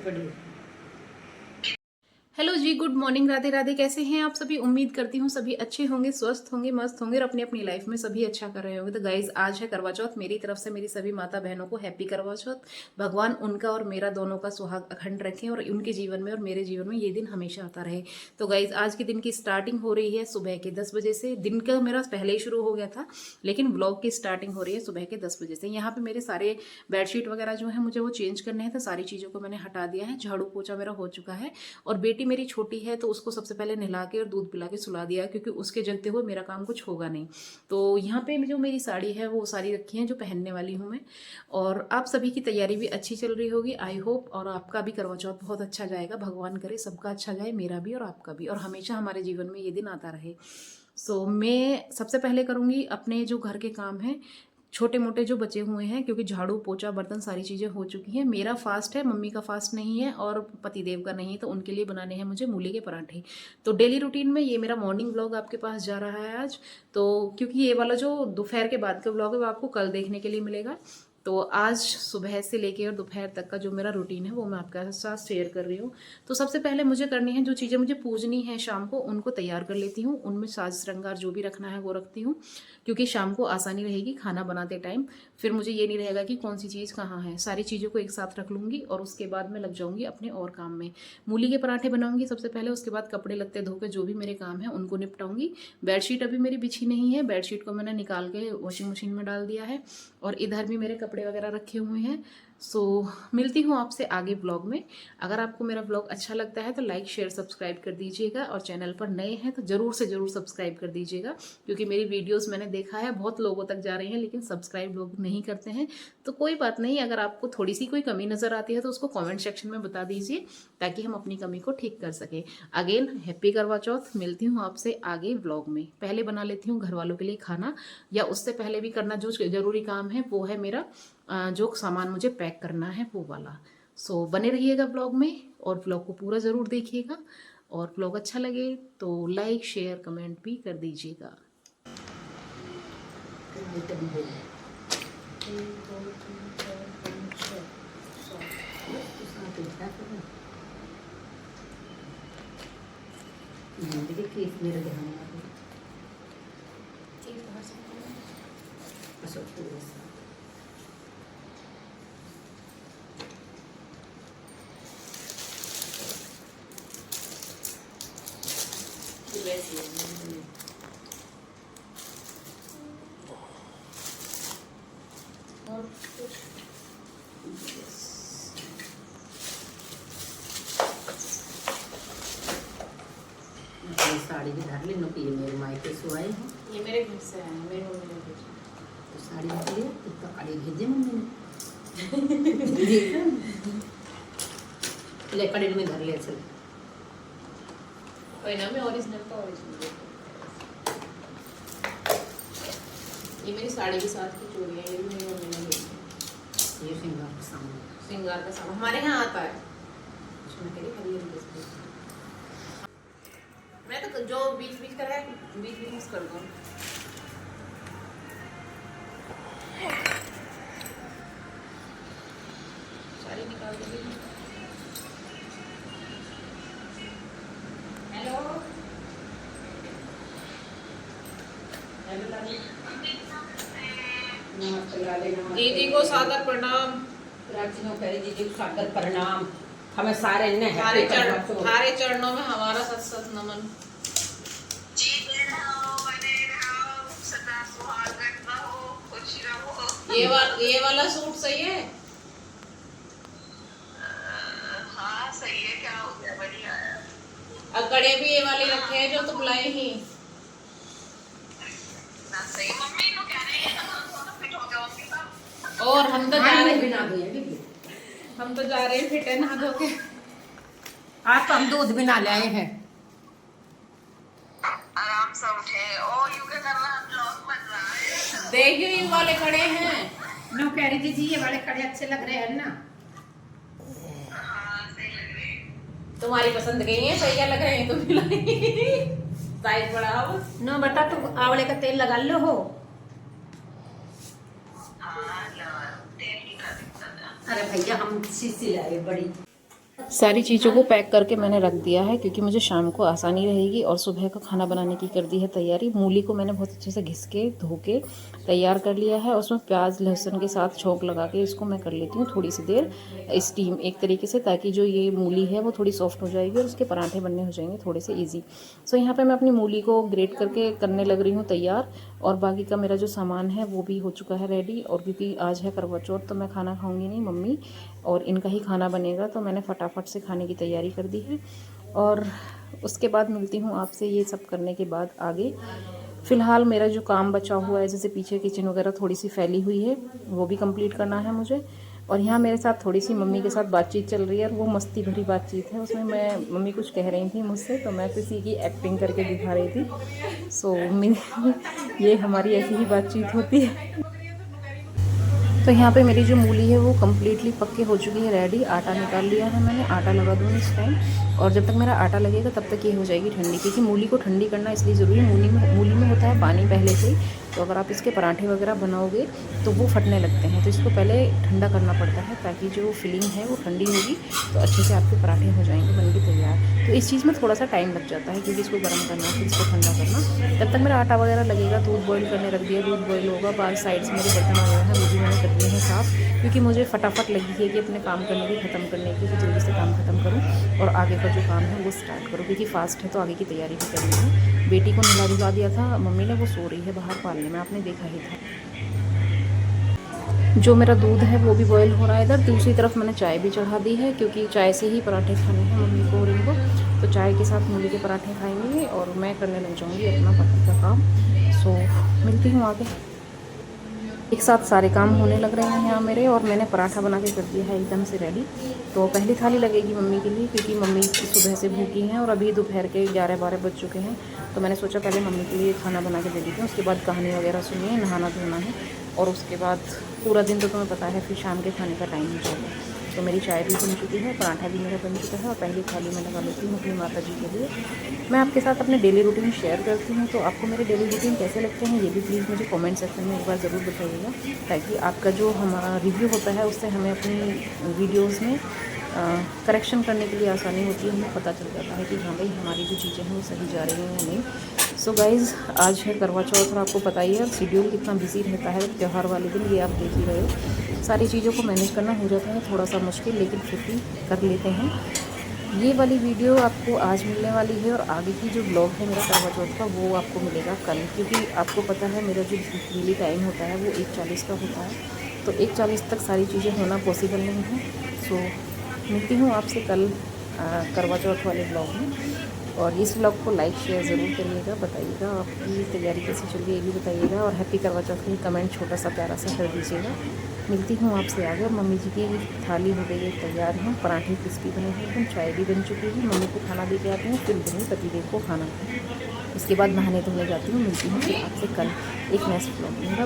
पड़ी। हेलो जी, good morning, Radhe Radhe. कैसे हैं आप सभी? उम्मीद करती हूँ सभी अच्छे होंगे, स्वस्थ होंगे, मस्त होंगे और अपनी अपनी लाइफ में सभी अच्छा कर रहे होंगे। तो गाइज, आज है करवा चौथ। मेरी तरफ से मेरी सभी माता बहनों को हैप्पी करवा चौथ। भगवान उनका और मेरा दोनों का सुहाग अखंड रखें और उनके जीवन में और मेरे जीवन में ये दिन हमेशा आता रहे। तो गाइज, आज के दिन की स्टार्टिंग हो रही है सुबह के 10 बजे से। दिन का मेरा पहले ही शुरू हो गया था, लेकिन ब्लॉग की स्टार्टिंग हो रही है सुबह के 10 बजे से। यहाँ पे मेरे सारे बेडशीट वगैरह जो है मुझे वो चेंज करने हैं, तो सारी चीज़ों को मैंने हटा दिया है। झाड़ू पोछा मेरा हो चुका है और बेटी मेरी छोटी है तो उसको सबसे पहले नहला के और दूध पिला के सुला दिया, क्योंकि उसके जलते हुए मेरा काम कुछ होगा नहीं। तो यहाँ पे जो मेरी साड़ी है वो सारी रखी है जो पहनने वाली हूँ मैं। और आप सभी की तैयारी भी अच्छी चल रही होगी, आई होप। और आपका भी करवा चौथ बहुत अच्छा जाएगा। भगवान करे सबका अच्छा जाए, मेरा भी और आपका भी, और हमेशा हमारे जीवन में ये दिन आता रहे। मैं सबसे पहले करूँगी अपने जो घर के काम हैं छोटे मोटे जो बचे हुए हैं, क्योंकि झाड़ू पोछा बर्तन सारी चीज़ें हो चुकी हैं। मेरा फास्ट है, मम्मी का फास्ट नहीं है और पतिदेव का नहीं है, तो उनके लिए बनाने हैं मुझे मूली के पराठे। तो डेली रूटीन में ये मेरा मॉर्निंग व्लॉग आपके पास जा रहा है आज। तो क्योंकि ये वाला जो दोपहर के बाद का व्लॉग है वो आपको कल देखने के लिए मिलेगा। तो आज सुबह से लेके और दोपहर तक का जो मेरा रूटीन है वो मैं आपके साथ शेयर कर रही हूँ। तो सबसे पहले मुझे करनी है जो चीज़ें मुझे पूजनी है शाम को, उनको तैयार कर लेती हूँ। उनमें साज श्रृंगार जो भी रखना है वो रखती हूँ, क्योंकि शाम को आसानी रहेगी खाना बनाते टाइम। फिर मुझे ये नहीं रहेगा कि कौन सी चीज़ कहाँ है, सारी चीज़ों को एक साथ रख लूँगी और उसके बाद मैं लग जाऊँगी अपने और काम में। मूली के पराठे बनाऊँगी सबसे पहले, उसके बाद कपड़े लत्ते धो के जो भी मेरे काम है उनको निपटाऊँगी। बेडशीट अभी मेरी बिछी नहीं है, बेडशीट को मैंने निकाल के वॉशिंग मशीन में डाल दिया है और इधर भी मेरे कपड़े वगैरह रखे हुए हैं। मिलती हूँ आपसे आगे ब्लॉग में। अगर आपको मेरा ब्लॉग अच्छा लगता है तो लाइक शेयर सब्सक्राइब कर दीजिएगा, और चैनल पर नए हैं तो ज़रूर से ज़रूर सब्सक्राइब कर दीजिएगा, क्योंकि मेरी वीडियोस मैंने देखा है बहुत लोगों तक जा रही हैं लेकिन सब्सक्राइब लोग नहीं करते हैं। तो कोई बात नहीं, अगर आपको थोड़ी सी कोई कमी नज़र आती है तो उसको कॉमेंट सेक्शन में बता दीजिए, ताकि हम अपनी कमी को ठीक कर सकें। अगेन हैप्पी करवा चौथ। मिलती हूँ आपसे आगे ब्लॉग में। पहले बना लेती हूँ घर वालों के लिए खाना, या उससे पहले भी करना जो ज़रूरी काम है वो है मेरा जो सामान मुझे पैक करना है वो वाला। बने रहिएगा ब्लॉग में और ब्लॉग को पूरा ज़रूर देखिएगा। और ब्लॉग अच्छा लगे तो लाइक शेयर कमेंट भी कर दीजिएगा। साड़ी भी धर ली नो कि ये मेरे मायके से आए हैं, ये मेरे घर से आए हैं, मेरी मम्मी ने भेजा। तो साड़ी भी ली तो कड़ी भेजे मम्मी ने। ले कड़ी में धर ले चल। कोई ना, मैं ओरिजिनल का ओरिजिनल। ये मेरी साड़ी के साथ की चूड़ी है, ये भी मेरी मम्मी ने भेजी। ये श्रृंगार का सामान, श्रृंगार का सामान हमारे यहाँ आता है। मैं कह रही हरी हरी, मैं तो जो बीच बीच कर है बीच बीच मिस कर दूँ। सारी निकाल दूँगी। हेलो हेलो लाली, नमस्ते लाले, नमस्ते दीदी को सादर प्रणाम। प्राचीनों कह दीदी को सादर प्रणाम। हमें सारे ने थारे चरणों में हमारा सत सत नमन। ये वाला सूट सही है? हाँ सही है, क्या हो गया, बढ़िया है। कड़े भी ये वाले रखे हैं जो तुम लाए ही ना सही, मम्मी को कह रही है ना फिट हो गया होंगे सब। और हम तो जा रहे बिना फिट है नहा धो के। आज तो हम दूध भी ना लाए हैं। आराम से उठे। ओ यू क्या कर रहा है, ब्लॉग बन रहा है। देखियो ये वाले कड़े हैं। नो कह रही थी ये वाले कड़े अच्छे लग रहे हैं ना। हाँ सही लग रही है। तुम्हारी पसंद के ही हैं, सही लग रहे हैं तुम भी। साइज बढ़ाओ। नो बेटा, तुम आंवले का तेल लगा लो हो। हाँ तेल की का दिक्कत है। अरे भैया हम शीशी लाए बड़ी। सारी चीज़ों को पैक करके मैंने रख दिया है क्योंकि मुझे शाम को आसानी रहेगी। और सुबह का खाना बनाने की कर दी है तैयारी। मूली को मैंने बहुत अच्छे से घिस के धो के तैयार कर लिया है। उसमें प्याज लहसुन के साथ छोंक लगा के इसको मैं कर लेती हूँ थोड़ी सी देर स्टीम एक तरीके से, ताकि जो ये मूली है वो थोड़ी सॉफ्ट हो जाएगी और उसके पराठे बनने हो जाएंगे थोड़े से ईजी। सो यहाँ पर मैं अपनी मूली को ग्रेट करके करने लग रही हूँ तैयार। और बाकी का मेरा जो सामान है वो भी हो चुका है रेडी। और क्योंकि आज है करवा चौथ तो मैं खाना खाऊंगी नहीं, मम्मी और इनका ही खाना बनेगा, तो मैंने फटाफट से खाने की तैयारी कर दी है। और उसके बाद मिलती हूँ आपसे ये सब करने के बाद आगे। फ़िलहाल मेरा जो काम बचा हुआ है, जैसे पीछे किचन वगैरह थोड़ी सी फैली हुई है, वो भी कंप्लीट करना है मुझे। और यहाँ मेरे साथ थोड़ी सी मम्मी के साथ बातचीत चल रही है और वो मस्ती भरी बातचीत है। उसमें मैं मम्मी कुछ कह रही थी मुझसे, तो मैं किसी की एक्टिंग करके दिखा रही थी। सो ये हमारी ऐसी ही बातचीत होती है। तो यहाँ पे मेरी जो मूली है वो कम्प्लीटली पक्के हो चुकी है रेडी। आटा निकाल लिया है मैंने, आटा लगा दूँगी इस टाइम। और जब तक मेरा आटा लगेगा तब तक ये हो जाएगी ठंडी, क्योंकि मूली को ठंडी करना इसलिए ज़रूरी है। मूली में होता है पानी पहले से ही, तो अगर आप इसके पराठे वगैरह बनाओगे तो वो फटने लगते हैं। तो इसको पहले ठंडा करना पड़ता है ताकि जो फिलिंग है वो ठंडी होगी तो अच्छे से आपके पराठे हो जाएंगे बन के तैयार। तो इस चीज़ में थोड़ा सा टाइम लग जाता है, क्योंकि इसको गर्म करना फिर इसको ठंडा करना। तब तक मेरा आटा वगैरह लगेगा। दूध बॉईल करने रख दिया, दूध बॉईल होगा। बाहर साइड से मेरे बर्तन वगैरह हैं वो भी मैंने कर दिए हैं साफ़, क्योंकि मुझे फटाफट लगी है कि अपने काम करने की ख़त्म करने की, कि जल्दी से काम ख़त्म करूँ और आगे का जो काम है वो स्टार्ट करूँ, क्योंकि फास्ट है तो आगे की तैयारी भी करनी है। बेटी को नहला दिया था मम्मी ने, वो सो रही है बाहर पालने में, आपने देखा ही था। जो मेरा दूध है वो भी बॉईल हो रहा है इधर। दूसरी तरफ मैंने चाय भी चढ़ा दी है, क्योंकि चाय से ही पराठे खाने हैं मम्मी को और इनको। तो चाय के साथ मूली के पराठे खाएंगे और मैं करने लग जाऊँगी अपना बाकी का काम। सो मिलती हूँ आगे। एक साथ सारे काम होने लग रहे हैं यहाँ मेरे, और मैंने पराठा बना के कर दिया है एकदम से रेडी। तो पहली थाली लगेगी मम्मी के लिए, क्योंकि मम्मी सुबह से भूखी हैं और अभी दोपहर के 11-12 बज चुके हैं। तो मैंने सोचा पहले मम्मी के लिए खाना बना के दे देती हूँ, उसके बाद कहानी वगैरह सुनिए, नहाना धोना है, और उसके बाद पूरा दिन तो तुम्हें पता है फिर शाम के खाने का टाइम हो जाएगा। तो मेरी चाय भी बन चुकी है, पराठा भी मेरा बन चुका है, और पहली थाली में लगा लेती हूँ अपनी माता जी के लिए। मैं आपके साथ अपने डेली रूटीन शेयर करती हूँ, तो आपको मेरे डेली रूटीन कैसे लगते हैं ये भी प्लीज़ मुझे कमेंट सेक्शन में एक बार ज़रूर बताइएगा, ताकि आपका जो हमारा रिव्यू होता है उससे हमें अपनी वीडियोज़ में करेक्शन करने के लिए आसानी होती है। हमें पता चल जाता है कि हाँ भाई हमारी जो चीज़ें हैं वो सही जा रही हैं या नहीं। सो गाइज़, आज है करवा चौथ और आपको पता ही है शेड्यूल कितना बिजी रहता है त्यौहार वाले दिन, ये आप देख ही रहे हो। सारी चीज़ों को मैनेज करना हो जाता है थोड़ा सा मुश्किल, लेकिन फिर भी कर लेते हैं। ये वाली वीडियो आपको आज मिलने वाली है, और आगे की जो ब्लॉग है मेरा करवा चौथ का वो आपको मिलेगा कल, क्योंकि आपको पता है मेरा जो डेली टाइम होता है वो 1:40 का होता है। तो 1:40 तक सारी चीज़ें होना पॉसिबल नहीं है। सो मिलती हूँ आपसे कल करवा चौथ वाले ब्लॉग में। और इस ब्लॉग को लाइक शेयर ज़रूर करिएगा, बताइएगा आपकी तैयारी कैसी चल रही है ये भी बताइएगा, और हैप्पी करवा चौथ की कमेंट छोटा सा प्यारा सा कर दीजिएगा। मिलती हूँ आपसे आगे। और मम्मी जी की थाली हो गई है तैयार है, पराठे क्रिस्पी बने हैं एकदम, चाय भी बन चुकी है। मम्मी को खाना दे के आती हूँ, फिर दूँगी पतिदेव को खाना। उसके बाद नहाने धोने जाती हूँ। मिलती हूँ फिर आपसे कल एक नेक्स्ट ब्लॉग में।